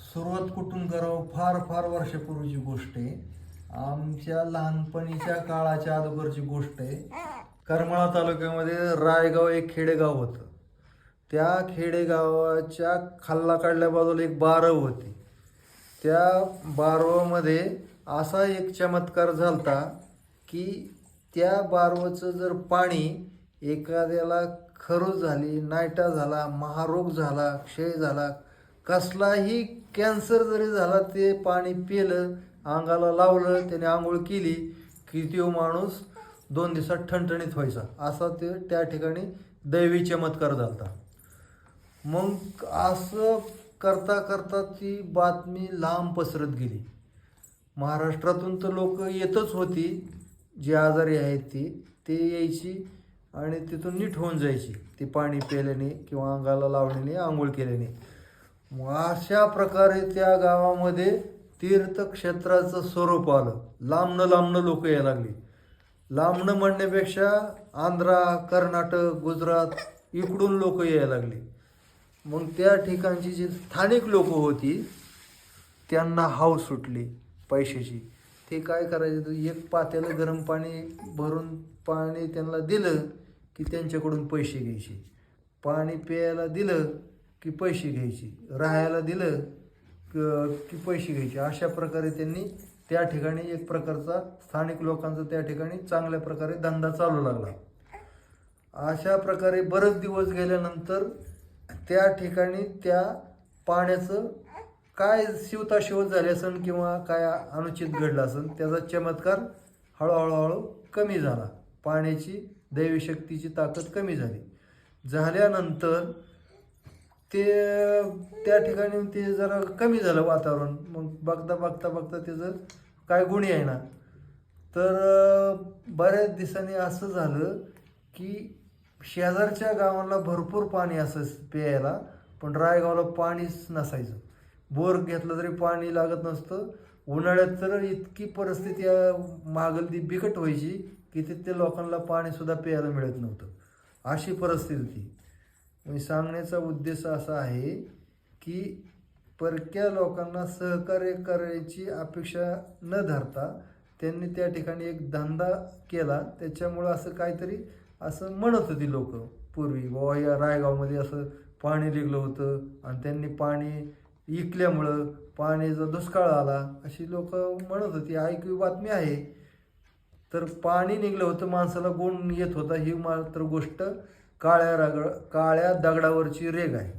सुरुवात कुठून करावं? फार फार वर्षापूर्वीची गोष्ट आहे. आमच्या लहानपणीच्या काळाच्या अगोदरची गोष्ट आहे. करमाळा तालुक्यामध्ये रायगाव एक खेडेगाव होतं. त्या खेडेगावाच्या खाल्लाकडल्या बाजूला एक बारव होती. त्या बारवामध्ये असा एक चमत्कार झालता की त्या बारवचं जर पाणी एखाद्याला खरूज झाली, नायटा झाला, महारोग झाला, क्षय झाला, कसलाही कॅन्सर जरी झाला, ते पाणी पिलं, अंगाला लावलं, त्याने आंघोळ केली की तो माणूस 2 दिवसात ठणठणीत व्हायचा. असा ते त्या ठिकाणी दैवी चमत्कार झालता. मग असं करता करता ती बातमी लांब पसरत गेली. महाराष्ट्रातून तर लोक येतच होती, जी आजारी आहेत ते यायची आणि तिथून नीट होऊन जायची, ते पाणी प्यायल्याने किंवा अंगाला लावण्याने, आंघोळ केल्याने. मग अशा प्रकारे त्या गावामध्ये तीर्थक्षेत्राचं स्वरूप आलं. लांबनं लांबनं लोक यायला लागली. लांबणं म्हणण्यापेक्षा आंध्रा, कर्नाटक, गुजरात इकडून लोक यायला लागली. मग त्या ठिकाणची जी स्थानिक लोक होती त्यांना हाव सुटली पैशाची. ते काय करायचे, तर एक पातेलं गरम पाणी भरून पाणी त्यांना दिलं की त्यांच्याकडून पैसे घ्यायचे. पाणी प्यायला दिलं की पैसे घ्यायचे, राहायला दिलं की पैसे घ्यायचे. अशा प्रकारे त्यांनी त्या ठिकाणी एक प्रकारचा स्थानिक लोकांचा त्या ठिकाणी चांगल्या प्रकारे धंदा चालू लागला. अशा प्रकारे बरेच दिवस गेल्यानंतर त्या ठिकाणी त्या पाण्याचं काय शिवताशिवत झाले असेल किंवा काय अनुचित घडलं असेल, त्याचा चमत्कार हळूहळू कमी झाला. पाण्याची दैवी शक्तीची ताकद कमी झाली. झाल्यानंतर ते त्या ठिकाणी ते जरा कमी झालं वातावरण. मग बघता बघता बघता त्याचं काय गुणी आहे ना, तर बऱ्याच दिवसांनी असं झालं की शेजारच्या गावाला भरपूर पाणी असं प्यायला, पण रायगावला पाणीच नसायचं. बोर घेतलं तरी पाणी लागत नसतं. उन्हाळ्यात तर इतकी परिस्थिती महागलती बिकट व्हायची की तिथे लोकांना पाणीसुद्धा प्यायला मिळत नव्हतं. अशी परिस्थिती होती. मी सांगण्याचा उद्देश असा आहे की परक्या लोकांना सहकार्य करायची अपेक्षा न धरता त्यांनी त्या ठिकाणी एक धंदा केला. त्याच्यामुळं असं काहीतरी असं म्हणत होती लोक पूर्वी, बाबा या रायगावमध्ये असं पाणी निघलं होतं आणि त्यांनी पाणी विकल्यामुळं पाण्याचा दुष्काळ आला, अशी लोक म्हणत होती. ऐकवी बातमी आहे. तर पाणी निघलं होतं, माणसाला गुण येत होता, ही मात्र गोष्ट काळ्या दगडावरची रेघ आहे.